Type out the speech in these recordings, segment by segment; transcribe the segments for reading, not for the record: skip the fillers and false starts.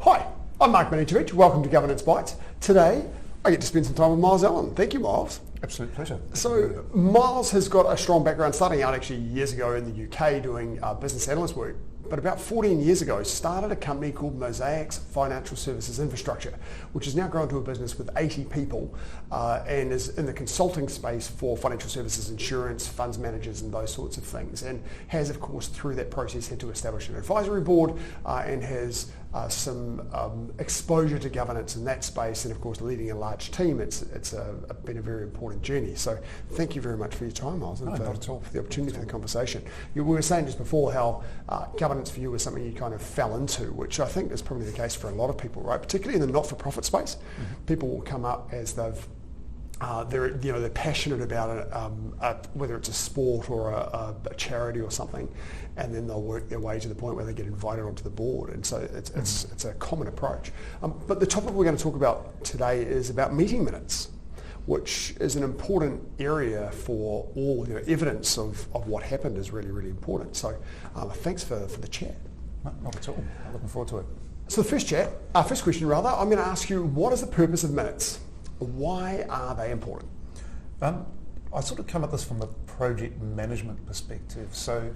Hi, I'm Mark Banicevich. Welcome to Governance Bites. Today, I get to spend some time with Myles Allan. Thank you, Myles. Absolute pleasure. So, Myles has got a strong background, starting out actually years ago in the UK doing business analyst work, but about 14 years ago started a company called Mosaic Financial Services Infrastructure, which has now grown to a business with 80 people and is in the consulting space for financial services, insurance, funds managers and those sorts of things, and has of course through that process had to establish an advisory board and has some exposure to governance in that space, and of course leading a large team. It's been a very important journey. So thank you very much for your time, Myles, and not at all. for the opportunity for the conversation. We were saying just before how governance for you was something you kind of fell into, which I think is probably the case for a lot of people, right? Particularly in the not-for-profit space. Mm-hmm. People will come up as they're passionate about it, whether it's a sport or a charity or something, and then they'll work their way to the point where they get invited onto the board. And so it's a common approach. But the topic we're going to talk about today is about meeting minutes, which is an important area for all evidence of what happened is really, really important. So thanks for the chat. Not at all. I'm looking forward to it. So the first question, I'm going to ask you, what is the purpose of minutes? Why are they important? I sort of come at this from a project management perspective. So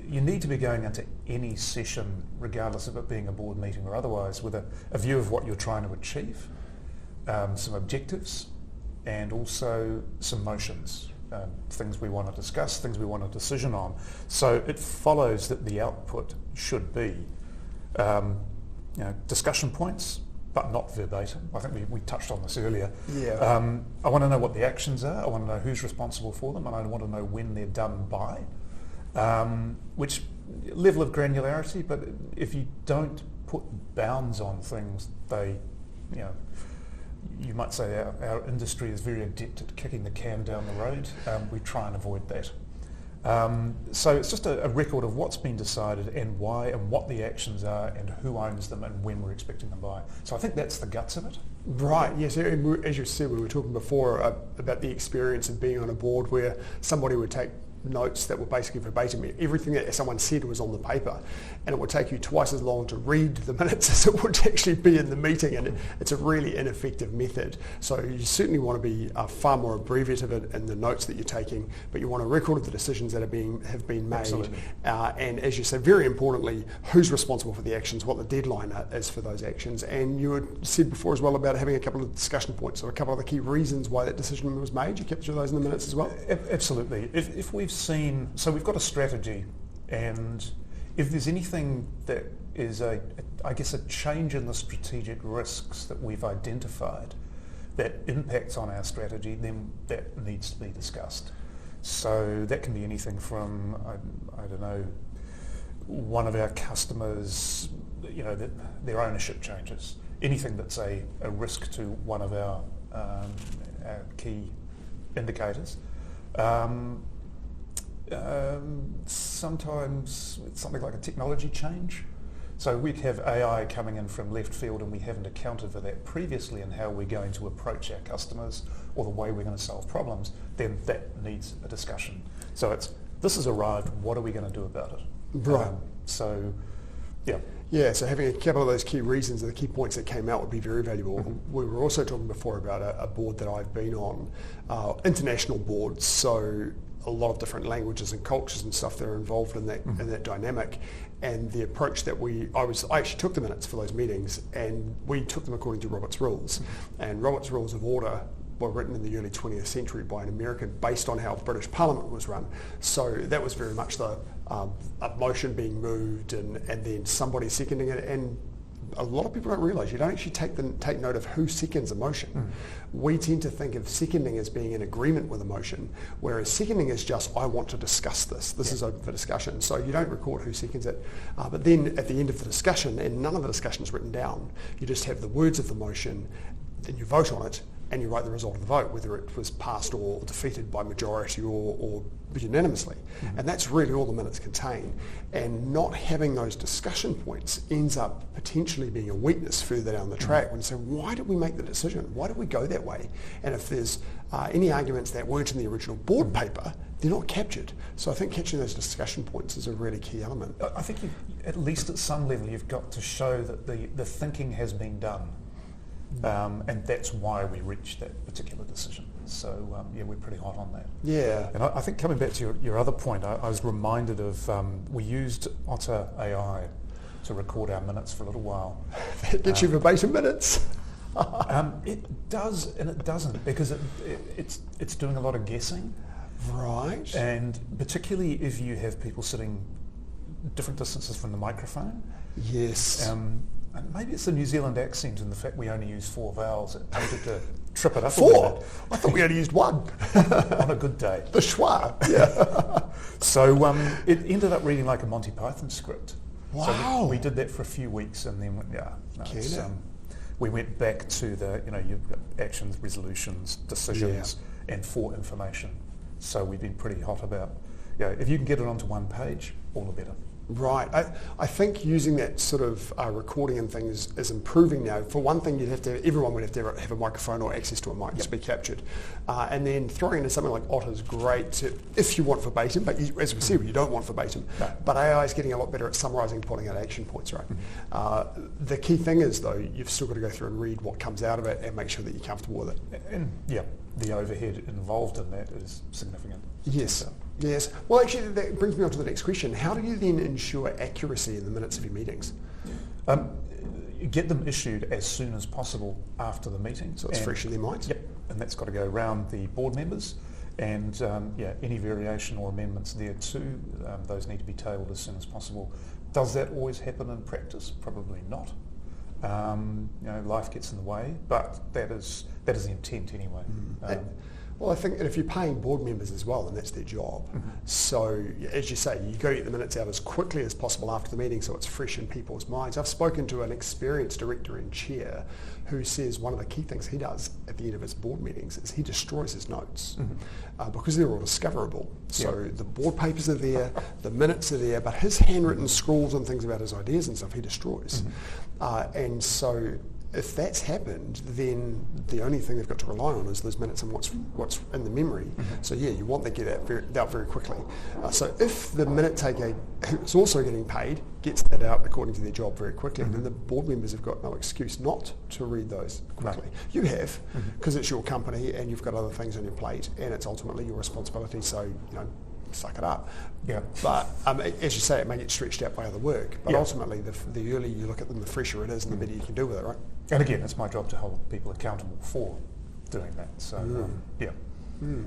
you need to be going into any session, regardless of it being a board meeting or otherwise, with a view of what you're trying to achieve, some objectives, and also some motions, things we want to discuss, things we want a decision on. So it follows that the output should be discussion points, but not verbatim. I think we touched on this earlier. Yeah. I want to know what the actions are, I want to know who's responsible for them, and I want to know when they're done by. Which level of granularity, but if you don't put bounds on things, you might say our industry is very adept at kicking the can down the road. We try and avoid that. So it's just a record of what's been decided and why and what the actions are and who owns them and when we're expecting them by. So I think that's the guts of it. Right, yes. As you said, we were talking before about the experience of being on a board where somebody would take notes that were basically verbatim. Everything that someone said was on the paper, and it would take you twice as long to read the minutes as it would actually be in the meeting, and it's a really ineffective method. So you certainly want to be far more abbreviative in the notes that you're taking, but you want a record of the decisions that have been made. Absolutely. And as you said, very importantly, who's responsible for the actions, what the deadline is for those actions, and you had said before as well about having a couple of discussion points or a couple of the key reasons why that decision was made. You capture those in the minutes as well? Absolutely. If we've seen, so we've got a strategy, and if there's anything that is a change in the strategic risks that we've identified that impacts on our strategy, then that needs to be discussed. So that can be anything from, I don't know, one of our customers, their ownership changes, anything that's a risk to one of our key indicators. Sometimes it's something like a technology change. So we have AI coming in from left field and we haven't accounted for that previously in how we're going to approach our customers or the way we're going to solve problems, then that needs a discussion. So this has arrived, what are we going to do about it? Right. Yeah, so having a couple of those key reasons and the key points that came out would be very valuable. Mm-hmm. We were also talking before about a board that I've been on, international boards, so a lot of different languages and cultures and stuff that are involved in that in that dynamic, and the approach that I actually took the minutes for those meetings, and we took them according to Robert's Rules, and Robert's Rules of Order were written in the early 20th century by an American based on how the British Parliament was run. So that was very much a motion being moved and then somebody seconding it, and a lot of people don't realise you don't actually take note of who seconds a motion. We tend to think of seconding as being in agreement with a motion, whereas seconding is just, I want to discuss this. This is open for discussion. So you don't record who seconds it. But then at the end of the discussion, and none of the discussion is written down, you just have the words of the motion, then you vote on it, and you write the result of the vote, whether it was passed or defeated by majority or unanimously. And that's really all the minutes contain. And not having those discussion points ends up potentially being a weakness further down the track when you say, why did we make the decision? Why did we go that way? And if there's any arguments that weren't in the original board paper, they're not captured. So I think catching those discussion points is a really key element. I think at least at some level you've got to show that the thinking has been done. And that's why we reached that particular decision. So we're pretty hot on that. Yeah. And I think coming back to your other point, I was reminded of, we used Otter AI to record our minutes for a little while. That gets you verbatim minutes. It does and it doesn't, because it's doing a lot of guessing. Right. And particularly if you have people sitting different distances from the microphone. Yes. And maybe it's the New Zealand accent and the fact we only use 4 vowels. It tended to trip it up 4? a bit. I thought we only used 1. On a good day. The schwa. Yeah. So it ended up reading like a Monty Python script. Wow. So we did that for a few weeks and then we went back to you've got actions, resolutions, decisions, and for information. So we've been pretty hot about, if you can get it onto one page, all the better. Right. I think using that sort of recording and things is improving now. For one thing, everyone would have to have a microphone or access to a mic to be captured. And then throwing into something like Otter is great if you want verbatim, but as we said, you don't want verbatim. No. But AI is getting a lot better at summarising, putting out action points, right? The key thing is, though, you've still got to go through and read what comes out of it and make sure that you're comfortable with it. And the overhead involved in that is significant. Yes. Yes. Well, actually, that brings me on to the next question. How do you then ensure accuracy in the minutes of your meetings? Get them issued as soon as possible after the meeting. So it's fresh in their minds? Yep. And that's got to go around the board members. And any variation or amendments there too, those need to be tabled as soon as possible. Does that always happen in practice? Probably not. Life gets in the way, but that is the intent anyway. Well, I think that if you're paying board members as well, then that's their job. So, as you say, you go get the minutes out as quickly as possible after the meeting so it's fresh in people's minds. I've spoken to an experienced director and chair who says one of the key things he does at the end of his board meetings is he destroys his notes because they're all discoverable. So the board papers are there, the minutes are there, but his handwritten scrawls and things about his ideas and stuff he destroys. And so if that's happened, then the only thing they've got to rely on is those minutes and what's in the memory. So you want to get that out very quickly. So if the minute taker who's also getting paid gets that out according to their job very quickly, then the board members have got no excuse not to read those quickly. No. You have, because it's your company and you've got other things on your plate and it's ultimately your responsibility, so suck it up. Yeah. But as you say, it may get stretched out by other work, but ultimately the earlier you look at them, the fresher it is and the better you can do with it, right? And again, it's my job to hold people accountable for doing that. So,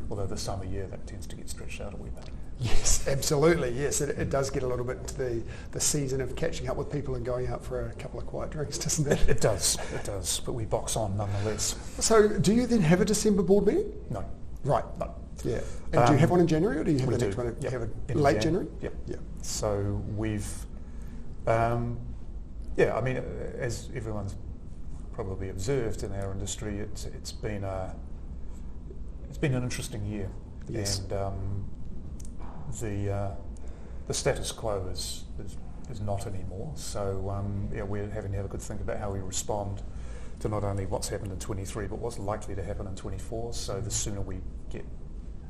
although this time of year that tends to get stretched out a wee bit. Yes, absolutely. Yes, it does get a little bit into the season of catching up with people and going out for a couple of quiet drinks, doesn't it? It does, but we box on nonetheless. So do you then have a December board meeting? No. Right. No. Yeah. And do you have one in January or do you have the next one? You have it in late January? Yep. Yeah. So we've, as everyone's probably observed in our industry, it's been an interesting year. Yes. And the status quo is not anymore. So we're having to have a good think about how we respond to not only what's happened in 23, but what's likely to happen in 24. So the sooner we get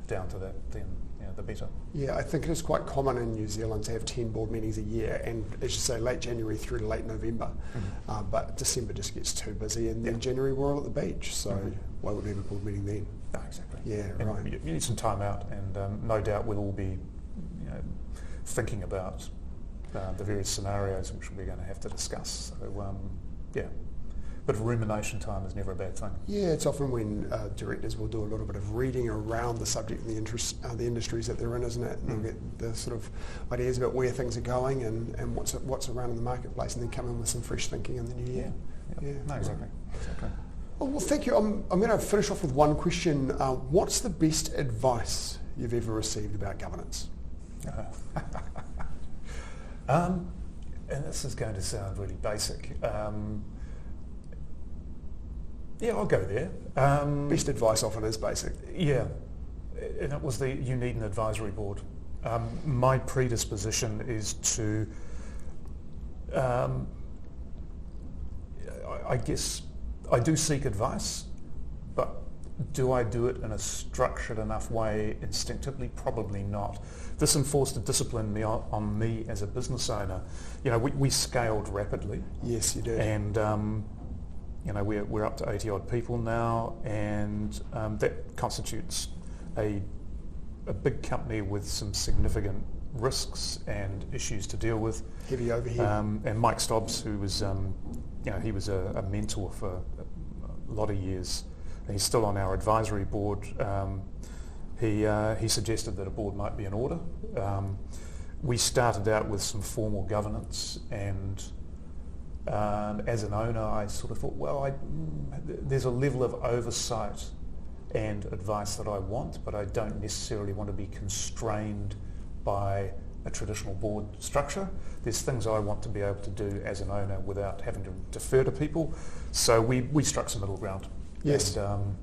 down to that, then the better. Yeah, I think it is quite common in New Zealand to have 10 board meetings a year, and as you say, late January through to late November. But December just gets too busy, and then January we're all at the beach, so why would we have a board meeting then? No, exactly. Yeah, and right. You need some time out, and no doubt we'll all be thinking about the various scenarios which we're going to have to discuss. So, but rumination time is never a bad thing. Yeah, it's often when directors will do a little bit of reading around the subject and the industries that they're in, isn't it? And they'll get the sort of ideas about where things are going and what's around in the marketplace, and then come in with some fresh thinking in the new year. Yeah. No, exactly. Well, thank you. I'm going to finish off with one question. What's the best advice you've ever received about governance? And this is going to sound really basic. I'll go there. Best advice often is basic. Yeah, and it was you need an advisory board. My predisposition is to, I guess, I do seek advice, but do I do it in a structured enough way instinctively? Probably not. This enforced a discipline on me as a business owner. We scaled rapidly. Yes, you do. And we're up to 80 odd people now, and that constitutes a big company with some significant risks and issues to deal with. Heavy overhead. And Mike Stobbs, who was, he was a mentor for a lot of years, and he's still on our advisory board. He suggested that a board might be in order. We started out with some formal governance, and as an owner, I sort of thought, there's a level of oversight and advice that I want, but I don't necessarily want to be constrained by a traditional board structure. There's things I want to be able to do as an owner without having to defer to people. So we struck some middle ground. Yes. And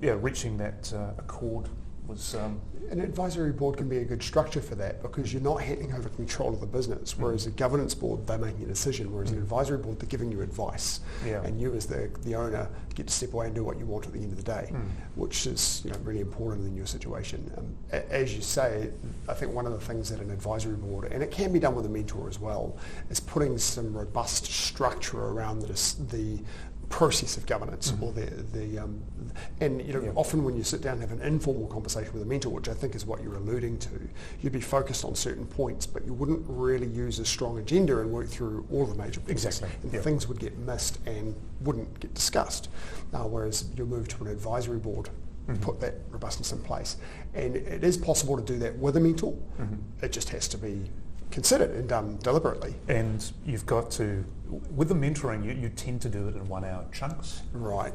reaching that accord was... An advisory board can be a good structure for that, because you're not handing over control of the business, whereas a governance board, they're making a decision, whereas an advisory board, they're giving you advice. Yeah. And you as the owner get to step away and do what you want at the end of the day, which is really important in your situation. As you say, I think one of the things that an advisory board, and it can be done with a mentor as well, is putting some robust structure around the process of governance, or often when you sit down and have an informal conversation with a mentor, which I think is what you're alluding to, you'd be focused on certain points, but you wouldn't really use a strong agenda and work through all the major points. Exactly. And things would get missed and wouldn't get discussed. Whereas you'll move to an advisory board, put that robustness in place. And it is possible to do that with a mentor. It just has to be considered and done deliberately. And you've got to, with the mentoring, you tend to do it in 1 hour chunks. Right.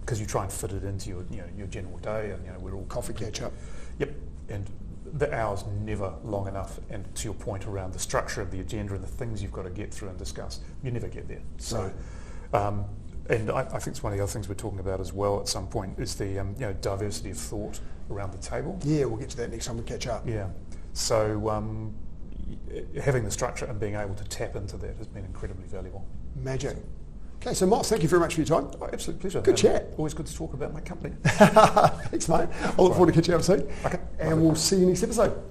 Because you try and fit it into your general day, and we're all... Coffee catch up. Yep. And the hour's never long enough, and to your point around the structure of the agenda and the things you've got to get through and discuss, you never get there. So, and I think it's one of the other things we're talking about as well at some point is the diversity of thought around the table. Yeah, we'll get to that next time we catch up. Yeah. So having the structure and being able to tap into that has been incredibly valuable. Magic. Okay, so Myles, thank you very much for your time. Oh, absolute pleasure. Good chat. Always good to talk about my company. Thanks, mate. I'll look forward to catching up soon. Okay. And we'll see you next episode.